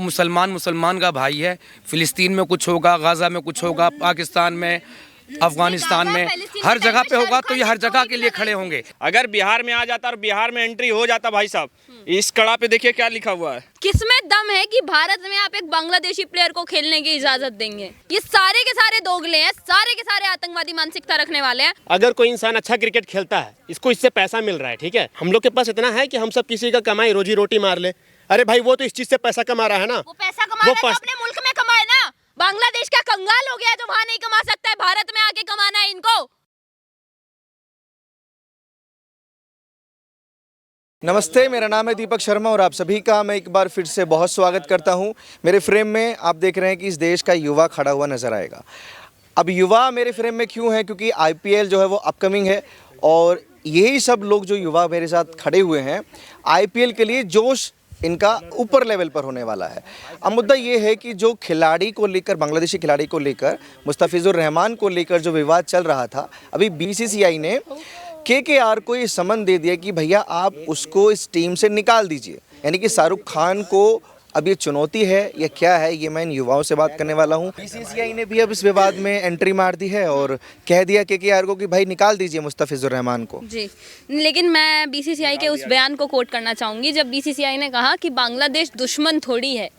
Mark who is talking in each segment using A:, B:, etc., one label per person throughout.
A: मुसलमान मुसलमान का भाई है। फ़िलिस्तीन में कुछ होगा, गाज़ा में कुछ होगा, पाकिस्तान में, अफगानिस्तान में, हर जगह पे होगा तो ये हर जगह के लिए खड़े होंगे।
B: अगर बिहार में आ जाता और बिहार में एंट्री हो जाता भाई साहब, इस कड़ा पे देखिए क्या लिखा हुआ है।
C: किसमें दम है कि भारत में आप एक बांग्लादेशी प्लेयर को खेलने की इजाजत देंगे? ये सारे के सारे दोगले हैं, सारे के सारे आतंकवादी मानसिकता रखने वाले हैं।
D: अगर कोई इंसान अच्छा क्रिकेट खेलता है, इसको इससे पैसा मिल रहा है, ठीक है, हम लोग के पास इतना है कि हम सब किसी का कमाई रोजी रोटी मार ले। अरे भाई वो तो इस चीज से पैसा कमा रहा है ना,
C: वो पैसा कमा रहा है तो अपने मुल्क में कमाए ना। बांग्लादेश का कंगाल हो गया है जो वहां नहीं कमा सकता है, भारत में आके कमाना है इनको।
E: नमस्ते, मेरा नाम है दीपक शर्मा और आप सभी का मैं एक बार फिर से बहुत स्वागत करता हूं। मेरे फ्रेम में आप देख रहे हैं कि इस देश का युवा खड़ा हुआ नज़र आएगा। अब युवा मेरे फ्रेम में क्यों है? क्योंकि आईपीएल जो है वो अपकमिंग है और यही सब लोग जो युवा मेरे साथ खड़े हुए हैं, आईपीएल के लिए जोश इनका ऊपर लेवल पर होने वाला है। अब मुद्दा ये है कि जो खिलाड़ी को लेकर, बांग्लादेशी खिलाड़ी को लेकर, मुस्तफिजुर रहमान को लेकर जो विवाद चल रहा था, अभी बीसीसीआई ने केकेआर को ये समन दे दिया कि भैया आप उसको इस टीम से निकाल दीजिए। यानी कि शाहरुख खान को अब ये चुनौती है या क्या है, ये मैं इन युवाओं से बात करने वाला हूँ। बीसीसीआई ने भी अब इस विवाद में एंट्री मार दी है और कह दिया केकेआर को कि भाई निकाल दीजिए मुस्तफिजुर रहमान को।
C: जी, लेकिन मैं बीसीसीआई के उस बयान को कोट करना चाहूँगी जब बीसीसीआई ने कहा कि बांग्लादेश दुश्मन थोड़ी है।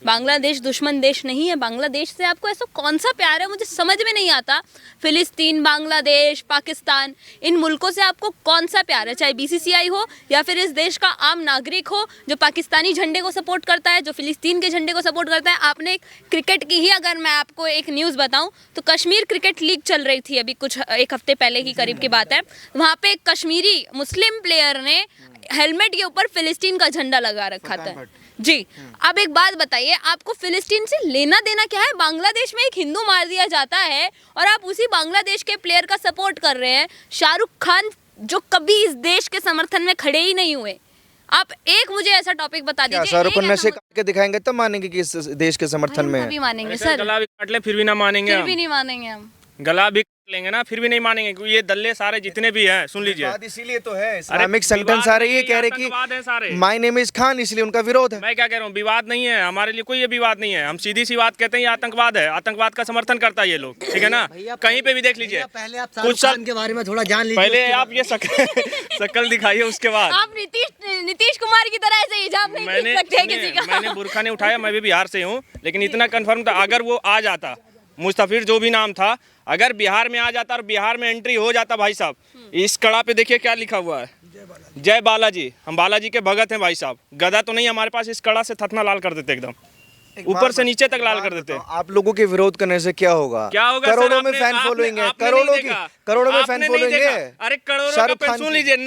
C: बांग्लादेश दुश्मन देश नहीं है। बांग्लादेश से आपको ऐसा कौन सा प्यार है, मुझे समझ में नहीं आता। फिलिस्तीन, बांग्लादेश, पाकिस्तान, इन मुल्कों से आपको कौन सा प्यार है? चाहे बीसीसीआई हो या फिर इस देश का आम नागरिक हो जो पाकिस्तानी झंडे को सपोर्ट करता है, जो फिलिस्तीन के झंडे को सपोर्ट करता है। आपने क्रिकेट की ही अगर मैं आपको एक न्यूज़ बताऊँ तो कश्मीर क्रिकेट लीग चल रही थी अभी कुछ एक हफ्ते पहले की करीब की बात है। वहाँ पर एक कश्मीरी मुस्लिम प्लेयर ने हेलमेट के ऊपर फिलिस्तीन का झंडा लगा रखा था। जी, अब एक बात बताइए, आपको फिलिस्तीन से लेना देना क्या है? बांग्लादेश में एक हिंदू मार दिया जाता है और आप उसी बांग्लादेश के प्लेयर का सपोर्ट कर रहे हैं। शाहरुख खान जो कभी इस देश के समर्थन में खड़े ही नहीं हुए। आप एक मुझे ऐसा टॉपिक बता दीजिए।
E: शाहरुख खान नशे करके दिखाएंगे तब मानेंगे कि इस देश के समर्थन में
C: भी मानेंगे सर।
B: गला भी काट ले फिर भी ना मानेंगे,
C: फिर भी नहीं मानेंगे हम।
B: गला भी लेंगे ना फिर भी नहीं मानेंगे, क्योंकि ये दल्ले सारे जितने भी हैं, सुन लीजिए,
E: इसीलिए तो है इस्लामिक संगठन सारे ये कह रहे कि माय नेम इज खान, इसलिए उनका विरोध है।
B: मैं क्या कह रहा हूँ, विवाद नहीं है हमारे लिए, कोई ये विवाद नहीं है। हम सीधी सी बात कहते हैं, ये आतंकवाद है, आतंकवाद का समर्थन करता है ये लोग, ठीक है ना। कहीं पे भी देख लीजिए,
F: पहले आप कुछ साल के बारे में थोड़ा जान लीजिए,
B: पहले आप ये शक्ल दिखाइए, उसके बाद
C: आप नीतीश कुमार की तरह ऐसे हिजाब नहीं पहन सकते हैं किसी का।
B: मैंने बुरखा नहीं उठाया, मैं भी बिहार से हूँ, लेकिन इतना कंफर्म था अगर वो आ जाता, मुस्तफिर जो भी नाम था, अगर बिहार में आ जाता और बिहार में एंट्री हो जाता भाई साहब, इस कड़ा पे देखिए क्या लिखा हुआ है, जय बालाजी। हम बालाजी के भगत हैं भाई साहब, गदा तो नहीं हमारे पास, इस कड़ा से थथना लाल कर देते, एकदम ऊपर से नीचे तक लाल कर देते।
E: आप लोगों के विरोध करने से क्या होगा? करोड़ों में फैन फॉलोइंग है, करोड़ों में फैन फॉलोइंग है।
B: अरे करोड़ों का सुन लीजिए,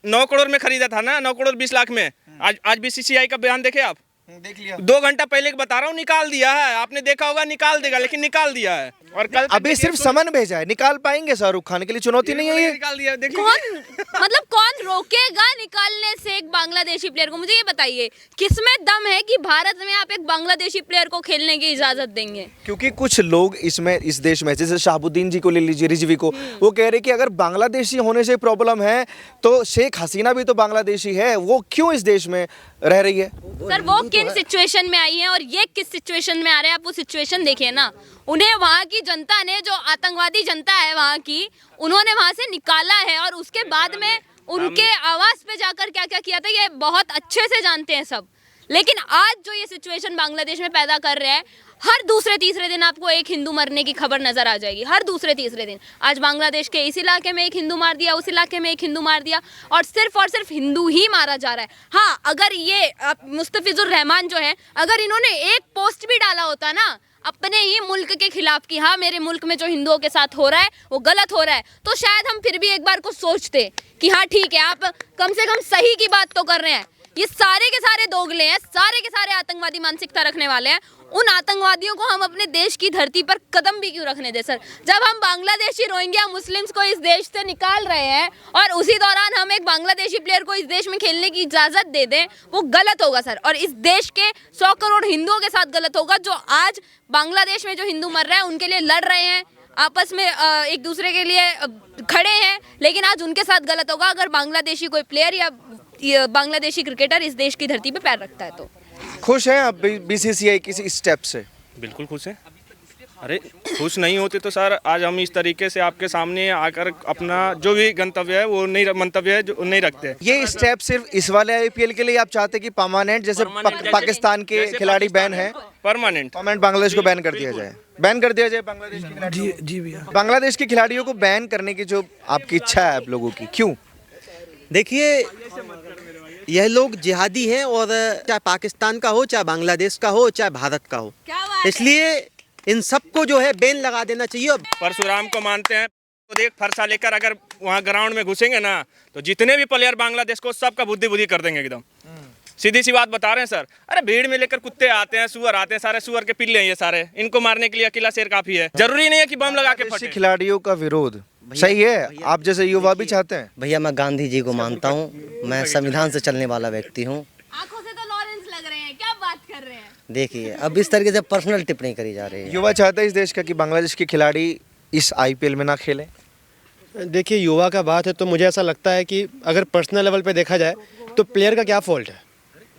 B: 9 करोड़ में खरीदा था ना, 9 करोड़ 20 लाख में। आज बीसीसीआई का बयान देखे आप,
E: देख लिया,
B: 2 घंटा पहले बता रहा हूँ, निकाल दिया है। आपने देखा होगा निकाल देगा, लेकिन निकाल दिया है। और कल
E: अभी सिर्फ समन भेजा है, निकाल पाएंगे? शाहरुख खान के लिए चुनौती नहीं है ये?
B: निकाल दिया, देखिए।
C: कौन रोकेगा निकालने से एक बांग्लादेशी प्लेयर को? मुझे ये बताइए, किसमें दम है कि भारत में आप एक बांग्लादेशी प्लेयर को खेलने की इजाजत देंगे?
E: क्योंकि कुछ लोग इस देश में, जैसे शहाबुद्दीन जी को ले लीजिए, रिजवी को, वो कह रहे कि अगर बांग्लादेशी होने से प्रॉब्लम है तो शेख हसीना भी तो बांग्लादेशी है, वो क्यों इस देश में रह रही है?
C: सर वो किन सिचुएशन में आई है और ये किस सिचुएशन में आ रहे हैं, आप वो सिचुएशन देखिए ना। उन्हें वहाँ की जनता ने, जो आतंकवादी जनता है वहाँ की, उन्होंने वहाँ से निकाला है और उसके बाद में उनके आवास पे जाकर क्या क्या किया था ये बहुत अच्छे से जानते हैं सब। लेकिन आज जो ये सिचुएशन बांग्लादेश में पैदा कर रहे हैं, हर दूसरे तीसरे दिन आपको एक हिंदू मरने की खबर नजर आ जाएगी, हर दूसरे तीसरे दिन। आज बांग्लादेश के इस इलाके में एक हिंदू मार दिया, उस इलाके में एक हिंदू मार दिया, और सिर्फ हिंदू ही मारा जा रहा है। हाँ, अगर ये मुस्तफिजुर रहमान जो है, अगर इन्होंने एक पोस्ट भी डाला होता ना अपने ही मुल्क के खिलाफ कि हाँ मेरे मुल्क में जो हिंदुओं के साथ हो रहा है वो गलत हो रहा है, तो शायद हम फिर भी एक बार को सोचते कि हाँ ठीक है, आप कम से कम सही की बात तो कर रहे हैं। ये सारे के सारे दोगले हैं, सारे के सारे आतंकवादी मानसिकता रखने वाले हैं। उन आतंकवादियों को हम अपने देश की धरती पर कदम भी क्यों रखने दे सर? जब हम बांग्लादेशी रोहिंग्या मुस्लिम्स को इस देश से निकाल रहे हैं और उसी दौरान हम एक बांग्लादेशी प्लेयर को इस देश में खेलने की इजाज़त दे दें, वो गलत होगा सर। और इस देश के 100 करोड़ हिंदुओं के साथ गलत होगा, जो आज बांग्लादेश में जो हिंदू मर रहे हैं उनके लिए लड़ रहे हैं, आपस में एक दूसरे के लिए खड़े हैं, लेकिन आज उनके साथ गलत होगा अगर बांग्लादेशी कोई प्लेयर या बांग्लादेशी क्रिकेटर इस देश की धरती पे पैर रखता है तो।
E: खुश हैं आप बीसीसीआई की इस स्टेप से?
B: बिल्कुल खुश हैं। अरे खुश नहीं होते तो सर आज हम इस तरीके से आपके सामने आकर अपना जो भी गंतव्य है वो नहीं मंतव्य है जो नहीं रखते।
E: ये स्टेप सिर्फ इस वाले आईपीएल के लिए आप चाहते कि परमानेंट, जैसे पाकिस्तान के खिलाड़ी बैन है,
B: परमानेंट
E: बांग्लादेश को बैन कर दिया जाए, बांग्लादेश के खिलाड़ियों को?
F: जी भैया।
E: बांग्लादेश के खिलाड़ियों को बैन करने की जो आपकी इच्छा है आप लोगों की, क्यों?
F: देखिए, यह लोग जिहादी हैं, और चाहे पाकिस्तान का हो, चाहे बांग्लादेश का हो, चाहे भारत का हो,
C: क्या बात है?
F: इसलिए इन सबको जो है बैन लगा देना चाहिए।
B: परशुराम को मानते हैं तो देख फरसा लेकर अगर वहाँ ग्राउंड में घुसेंगे ना तो जितने भी प्लेयर बांग्लादेश को सबका बुद्धि कर देंगे एकदम। सीधी सी बात बता रहे हैं सर। अरे भीड़ में लेकर कुत्ते आते हैं, सुअर आते हैं, सारे सुअर के पिल्ले हैं ये सारे, इनको मारने के लिए अकेला शेर काफी है। जरूरी नहीं है कि बम लगा के
E: बांग्लादेशी
B: फटे।
E: खिलाड़ियों का विरोध सही है, आप जैसे युवा भी चाहते हैं?
G: भैया मैं गांधी जी को मानता हूँ, मैं संविधान से चलने वाला व्यक्ति हूँ।
C: आंखों से तो लॉरेंस लग रहे हैं, क्या बात कर रहे हैं?
G: देखिए अब इस तरीके से पर्सनल टिप्पणी करी जा रही है।
E: युवा चाहता है इस देश का कि बांग्लादेश के खिलाड़ी इस आईपीएल में ना खेलें?
D: देखिए युवा का बात है तो मुझे ऐसा लगता है कि अगर पर्सनल लेवल पे देखा जाए तो प्लेयर का क्या फॉल्ट है?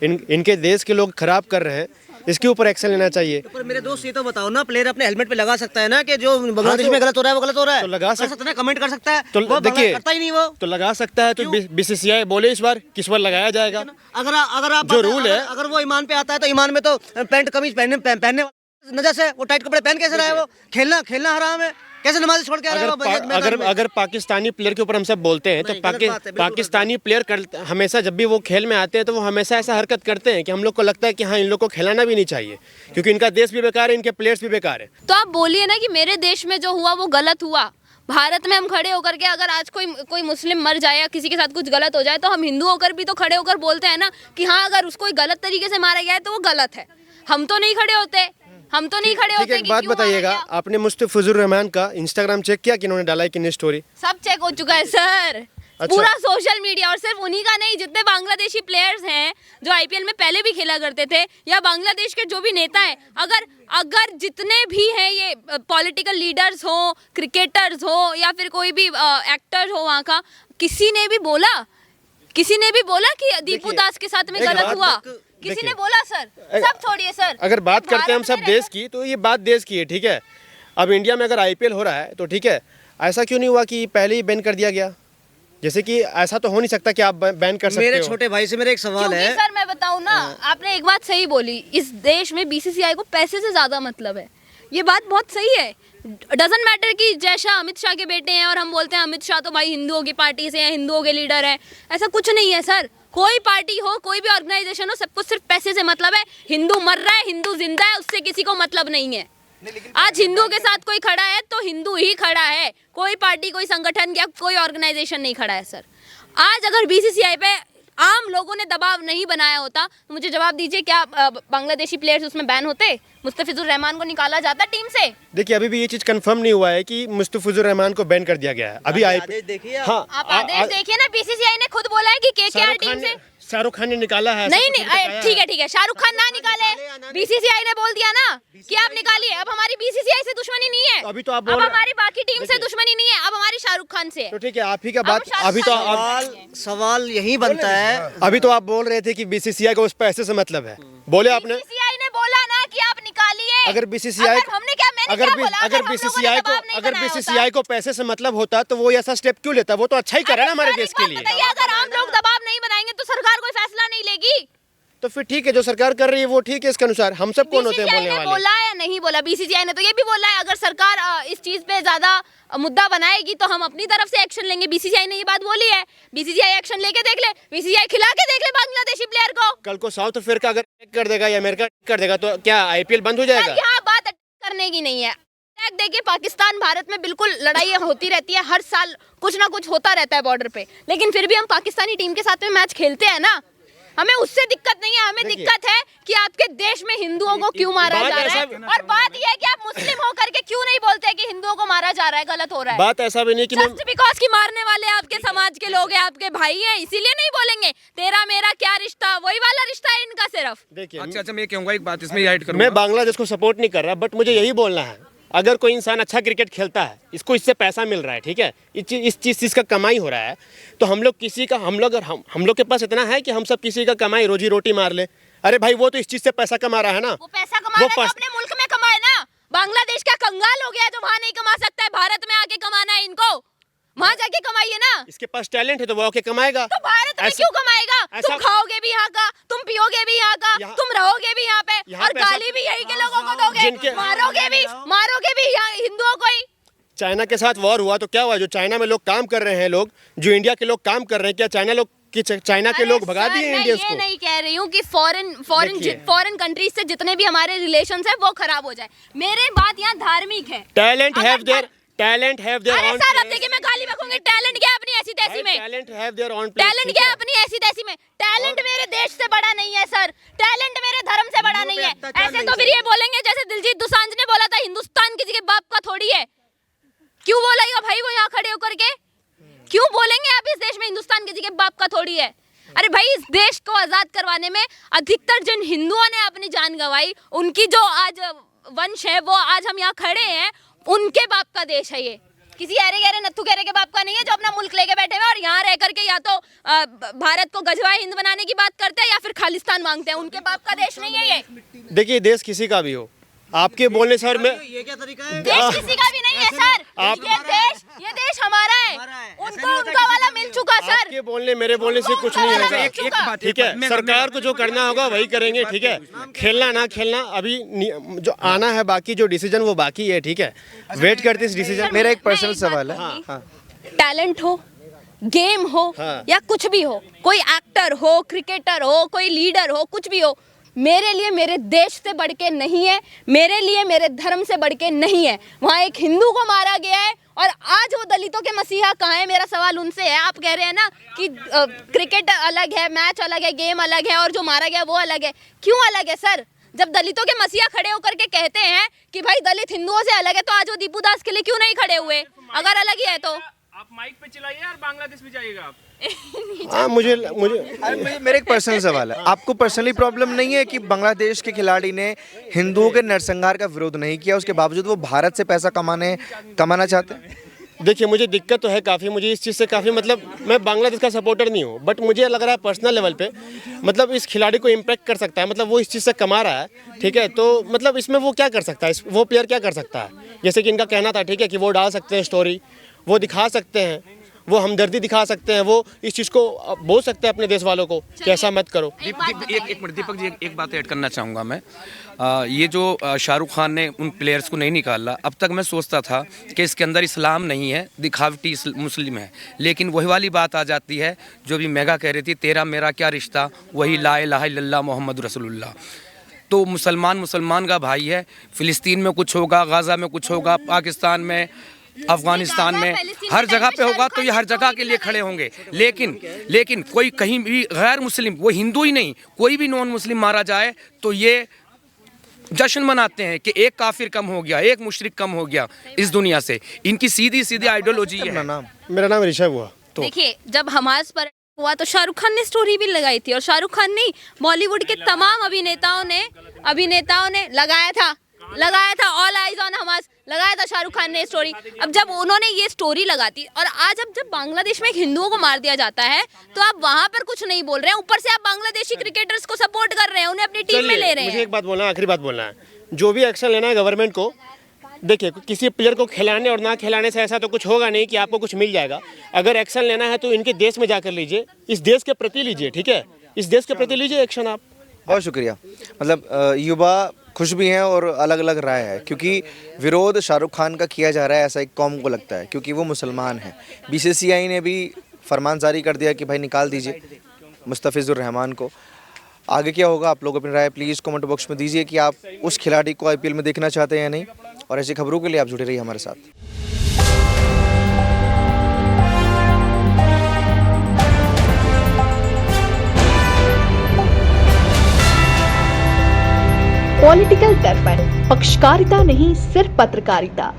D: इनके देश के लोग खराब कर रहे हैं, इसके ऊपर एक्शन लेना चाहिए।
F: पर मेरे दोस्त ये तो बताओ ना, प्लेयर अपने हेलमेट पे लगा सकता है ना कि जो बांग्लादेश में गलत हो रहा है वो गलत हो रहा है,
D: तो लगा
F: कर सकता है ना, कमेंट कर सकता है।
D: तो
F: वो
D: देखिए
F: करता ही नहीं वो।
D: तो लगा सकता है, तो बीसीसीआई बोले इस बार किस बार लगाया जाएगा।
F: अगर आप
D: जो रूल है,
F: अगर वो ईमान पे आता है तो ईमान में तो पैंट कमीज पहनने नजर से वो टाइट कपड़े पहन कैसे रहा है? वो खेलना हराम है, कैसे नमाज छोड़ के आ रहा है वो मैदान में?
D: अगर पाकिस्तानी प्लेयर के ऊपर हम सब बोलते हैं तो
F: नहीं, गलत बात है, बिल्कुल
D: पाकिस्तानी प्लेयर हमेशा जब भी वो खेल में आते हैं तो वो हमेशा ऐसा हरकत करते हैं कि हम लोग को लगता है कि हाँ इन लोग को खिलाना भी नहीं चाहिए, क्योंकि इनका देश भी बेकार है, इनके प्लेयर्स भी बेकार है।
C: तो आप बोलिए ना कि मेरे देश में जो हुआ वो गलत हुआ। भारत में हम खड़े होकर के अगर आज कोई मुस्लिम मर जाए या किसी के साथ कुछ गलत हो जाए तो हम हिंदू होकर भी तो खड़े होकर बोलते हैं ना कि हाँ अगर उसको गलत तरीके से मारा गया है तो वो गलत है। हम तो नहीं खड़े होते, हम तो नहीं खड़े
D: ठीक
C: होते
D: है, एक बात बताइएगा, आपने मुस्तफिजुर रहमान का इंस्टाग्राम चेक किया कि इन्होंने डाला है कि नहीं स्टोरी?
C: सब चेक हो चुका है सर।
D: अच्छा।
C: पूरा सोशल मीडिया, और सिर्फ उन्हीं का नहीं, जितने बांग्लादेशी प्लेयर्स हैं जो आईपीएल में पहले भी खेला करते थे या बांग्लादेश के जो भी नेता हैं, अगर जितने भी हैं ये पॉलिटिकल लीडर्स हो, क्रिकेटर्स हो या फिर कोई भी एक्टर हो वहाँ का, किसी ने भी बोला कि दीपू दास के साथ में गलत हुआ? किसी ने बोला सर? सब छोड़िए सर।
D: अगर बात करते हैं हम
C: भारत
D: सब
C: में
D: देश की तो ये बात देश की है, ठीक है। अब इंडिया में अगर आईपीएल हो रहा है तो ठीक है, ऐसा क्यों नहीं हुआ कि पहले ही बैन कर दिया गया? जैसे कि ऐसा तो हो नहीं सकता कि आप बैन कर सकते
F: मेरे
D: हो।
F: छोटे भाई से मेरा एक सवाल
C: क्योंकि
F: है।
C: सर मैं बताऊं ना, आपने एक बात सही बोली, इस देश में बीसीसीआई को पैसे से ज्यादा मतलब है। ये बात बहुत सही है। डजंट मैटर कि जैसा अमित शाह के बेटे हैं और हम बोलते हैं अमित शाह तो भाई हिंदुओं की पार्टी से हैं, हिंदुओं के लीडर हैं, ऐसा कुछ नहीं है सर। कोई पार्टी हो, कोई भी ऑर्गेनाइजेशन हो, सबको सिर्फ पैसे से मतलब है। हिंदू मर रहा है, हिंदू जिंदा है, उससे किसी को मतलब नहीं है। आज हिंदू के साथ कोई खड़ा है तो हिंदू ही खड़ा है, कोई पार्टी, कोई संगठन या कोई ऑर्गेनाइजेशन नहीं खड़ा है सर। आज अगर बीसीसीआई पे आम लोगों ने दबाव नहीं बनाया होता तो मुझे जवाब दीजिए, क्या बांग्लादेशी प्लेयर्स उसमें बैन होते? मुस्तफिजुर रहमान को निकाला जाता टीम से?
D: देखिए अभी भी ये चीज कंफर्म नहीं हुआ है कि मुस्तफिजुर रहमान को बैन कर दिया गया है। अभी
F: आदेश देखिए आप।
D: हाँ,
C: आप आदेश देखिए ना, बीसीसीआई ने खुद बोला है कि केकेआर टीम से
D: शाहरुख खान ने निकाला है।
C: नहीं, ठीक है, शाहरुख खान ना निकाले, बीसीसीआई ने बोल दिया ना कि आप निकालिए। अब हमारी बीसीसीआई से दुश्मनी नहीं है,
D: अभी तो आप
C: अब हमारी बाकी टीम से दुश्मनी नहीं है, अब हमारी शाहरुख खान से।
D: तो ठीक है, आप ही का बात।
C: शाहरुख
D: अभी तो
C: खान
F: सवाल यही बनता है।
D: अभी तो आप बोल रहे थे कि बीसीसीआई को उस पैसे से मतलब है, बोले आपने।
C: बीसीसीआई ने बोला ना कि आप निकालिए।
D: अगर बीसीसीआई
C: हमने क्या, मैंने क्या बोला?
D: अगर बीसीसीआई को पैसे से मतलब होता तो वो ऐसा स्टेप क्यों लेता? वो तो अच्छा ही कर रहा है ना हमारे देश के लिए।
C: अगर आम लोग दबाव नहीं बनाएंगे तो सरकार कोई फैसला नहीं लेगी।
D: तो फिर ठीक है, जो सरकार कर रही है वो ठीक है, इसके अनुसार हम सब कौन होते हैं बोलने वाले?
C: बोला या नहीं बोला? बीसीसीआई ने तो ये भी बोला है अगर सरकार इस चीज पे ज्यादा मुद्दा बनाएगी तो हम अपनी तरफ से एक्शन लेंगे। बीसीसीआई ने ये बात बोली है, बीसीसीआई एक्शन लेके देख ले, बीसीसीआई खिला के देख ले बांग्लादेशी प्लेयर को।
D: कल को साउथ अफ्रीका अगर कर देगा या अमेरिका कर देगा तो क्या आईपीएल बंद हो जाएगा?
C: यहाँ बात करने की नहीं है। देखिए पाकिस्तान भारत में बिल्कुल लड़ाई होती रहती है, हर साल कुछ ना कुछ होता रहता है बॉर्डर पे, लेकिन फिर भी हम पाकिस्तानी टीम के साथ में मैच खेलते हैं ना, हमें उससे दिक्कत नहीं है। हमें दिक्कत है कि आपके देश में हिंदुओं को क्यों मारा जा रहा है, और बात यह है कि आप मुस्लिम होकर के क्यों नहीं बोलते कि हिंदुओं को मारा जा रहा है, गलत हो रहा है।
D: बात ऐसा भी नहीं कि
C: जस्ट बिकॉज कि मारने वाले आपके समाज के लोग हैं, आपके भाई हैं, इसीलिए नहीं बोलेंगे तेरा मेरा क्या रिश्ता, वही वाला रिश्ता है इनका सिर्फ।
D: देखिए
A: अच्छा मैं कहूँगा एक बात इसमें ऐड करूँगा।
D: मैं बांग्लादेश को सपोर्ट नहीं कर रहा, बट मुझे यही बोलना है, अगर कोई इंसान अच्छा क्रिकेट खेलता है, इसको इससे पैसा मिल रहा है, ठीक है, इस चीज़ का कमाई हो रहा है, तो हम लोग के पास इतना है कि हम सब किसी का कमाई रोजी रोटी मार ले। अरे भाई वो तो इस चीज से पैसा कमा रहा है ना।
C: वो पैसा कमा रहा है तो अपने मुल्क में कमाए ना। बांग्लादेश क्या कंगाल हो गया है जो वहाँ नहीं कमा सकता है? भारत में आके कमाना है इनको, वहाँ जाके कमाइए ना।
D: इसके पास टैलेंट है तो वो आके कमाएगा।
C: तो भारत में क्यों कमाएगा? तुम खाओगे भी यहाँ का, तुम पियोगे भी यहाँ का, तुम रहोगे भी यहाँ पे और गाली भी यही के लोगों को दोगे, मारोगे भी यहाँ हिंदुओं को ही।
D: चाइना के साथ वॉर हुआ तो क्या हुआ? जो चाइना में लोग काम कर रहे हैं, लोग जो इंडिया के लोग काम कर रहे हैं, क्या चाइना के लोग भगा दिए इंडियंस को?
C: ये नहीं कह रही हूँ कि फॉरेन कंट्रीज से जितने भी हमारे रिलेशंस है वो खराब हो जाए। मेरे बात यहाँ धार्मिक है।
D: टैलेंट हैव देयर
C: अरे सर अब देखिए मैं गाली बकूंगी। टैलेंट क्या अपनी ऐसी तैसी में?
D: Talent have their on
C: talent क्या अपनी ऐसी तैसी में? टैलेंट मेरे देश से बड़ा नहीं है सर, टैलेंट मेरे धर्म से बड़ा नहीं है। ऐसे तो फिर ये बोलेंगे जैसे दिलजीत दोसांझ ने बोला था हिंदुस्तान किसी के बाप का थोड़ी है। क्यों बोलेगा भाई वो यहाँ खड़े होकर के? क्यों बोलेंगे आप इस देश में हिंदुस्तान किसी के बाप का थोड़ी है? अरे भाई इस देश को आजाद करवाने में अधिकतर जिन हिंदुओं ने अपनी जान गंवाई, उनकी जो आज वंश है वो आज हम यहाँ खड़े हैं, उनके बाप का देश है ये। किसी अरे गहरे नत्थु गहरे के बाप का नहीं है जो अपना मुल्क लेके बैठे हुए और यहाँ रह करके या तो भारत को गजवा हिंद बनाने की बात करते हैं या फिर खालिस्तान मांगते हैं। उनके बाप का देश नहीं है ये।
D: देखिए देश किसी का भी हो, आपके बोलने सर में
F: ये क्या तरीका है?
C: देश किसी का भी नहीं है सर, ये देश हमारा है। उनको उनका वाला मिल चुका सर।
D: आपके बोलने मेरे बोलने से कुछ नहीं होगा। ठीक है, सरकार को जो करना होगा वही करेंगे। ठीक है, खेलना ना खेलना अभी जो आना है, बाकी जो डिसीजन वो बाकी है। ठीक है, वेट करते इस डिसीजन।
E: मेरा एक पर्सनल सवाल है।
C: टैलेंट हो, गेम हो या कुछ भी हो, कोई एक्टर हो, क्रिकेटर हो, कोई लीडर हो, कुछ भी हो, मेरे लिए मेरे देश से बढ़ के नहीं है, मेरे लिए मेरे धर्म से बढ़ के नहीं है। वहाँ एक हिंदू को मारा गया है और आज वो दलितों के मसीहा कहाँ है? मेरा सवाल उनसे है। आप कह रहे हैं ना कि क्रिकेट अलग है, मैच अलग है, गेम अलग है और जो मारा गया वो अलग है। क्यों अलग है सर? जब दलितों के मसीहा खड़े होकर के कहते हैं कि भाई दलित हिंदुओं से अलग है, तो आज वो दीपू दास के लिए क्यों नहीं खड़े हुए? अगर अलग ही है तो
B: आप माइक पे चिल्लाइए और बांग्लादेश भी जाइएगा आप।
D: हाँ,
E: मेरा एक पर्सनल सवाल है। आपको पर्सनली प्रॉब्लम नहीं है कि बांग्लादेश के खिलाड़ी ने हिंदुओं के नरसंहार का विरोध नहीं किया, उसके बावजूद वो भारत से पैसा कमाना चाहते हैं?
D: देखिए मुझे दिक्कत तो है काफ़ी, मुझे इस चीज़ से काफ़ी मतलब मैं बांग्लादेश का सपोर्टर नहीं हूँ, बट मुझे लग रहा है पर्सनल लेवल पे मतलब इस खिलाड़ी को इम्पैक्ट कर सकता है। मतलब वो इस चीज़ से कमा रहा है, ठीक है, तो मतलब इसमें वो क्या कर सकता है, वो प्लेयर क्या कर सकता है? जैसे कि इनका कहना था, ठीक है, कि वो डाल सकते हैं स्टोरी, वो दिखा सकते हैं, वो हमदर्दी दिखा सकते हैं, वो इस चीज़ को बोल सकते हैं अपने देश वालों को कि ऐसा मत करो।
A: एक मिनट दीपक जी, एक बात ऐड करना चाहूँगा मैं। ये जो शाहरुख खान ने उन प्लेयर्स को नहीं निकाला, अब तक मैं सोचता था कि इसके अंदर इस्लाम नहीं है, दिखावटी मुस्लिम है, लेकिन वही वाली बात आ जाती है जो भी मेगा कह रही थी, तेरा मेरा क्या रिश्ता, वही ला इलाहा इल्लल्लाह मोहम्मद रसूलुल्लाह। तो मुसलमान का भाई है। फ़िलिस्तीन में कुछ होगा, गाज़ा में कुछ होगा, पाकिस्तान में, अफगानिस्तान में, हर जगह पे होगा तो ये हर जगह के लिए खड़े होंगे। लेकिन कोई कहीं भी गैर मुस्लिम, वो हिंदू ही नहीं, कोई भी नॉन मुस्लिम मारा जाए तो ये जश्न मनाते हैं कि एक काफिर कम हो गया, एक मुशरिक कम हो गया इस दुनिया से। इनकी सीधी आइडियोलॉजी है।
D: मेरा नाम ऋषभ हुआ।
C: तो देखिए जब हमास पर हुआ तो शाहरुख खान ने स्टोरी भी लगाई थी, और शाहरुख खान नहीं, बॉलीवुड के तमाम अभिनेताओं ने लगाया था ऑल आइज ऑन हमास, लगाया था शाहरुख खान ने स्टोरी। अब जब उन्होंने ये स्टोरी लगाती और आज अब जब बांग्लादेश में एक हिंदुओं को मार दिया जाता है तो आप वहां पर कुछ नहीं बोल रहे हैं, ऊपर से आप बांग्लादेशी क्रिकेटर्स को सपोर्ट कर रहे हैं, उन्हें अपनी टीम में ले रहे हैं।
D: मुझे एक बात बोलना है, आखिरी बात बोलना है, जो भी एक्शन लेना है गवर्नमेंट को, देखिए किसी प्लेयर को खिलाने और ना खिलाने से ऐसा तो कुछ होगा नहीं कि आपको कुछ मिल जाएगा। अगर एक्शन लेना है तो इनके देश में जाकर लीजिए, इस देश के प्रति लीजिए, ठीक है, इस देश के प्रति लीजिए एक्शन आप।
E: बहुत शुक्रिया। मतलब युवा खुश भी हैं और अलग अलग राय है, क्योंकि विरोध शाहरुख खान का किया जा रहा है ऐसा एक कौम को लगता है, क्योंकि वो मुसलमान हैं। बीसीसीआई ने भी फरमान जारी कर दिया कि भाई निकाल दीजिए मुस्तफिजुर रहमान को। आगे क्या होगा, आप लोग अपनी राय प्लीज़ कमेंट बॉक्स में दीजिए कि आप उस खिलाड़ी को आईपीएल में देखना चाहते हैं या नहीं। और ऐसी खबरों के लिए आप जुड़े रहिए हमारे साथ।
H: पॉलिटिकल दर्पण, पक्षकारिता नहीं सिर्फ पत्रकारिता।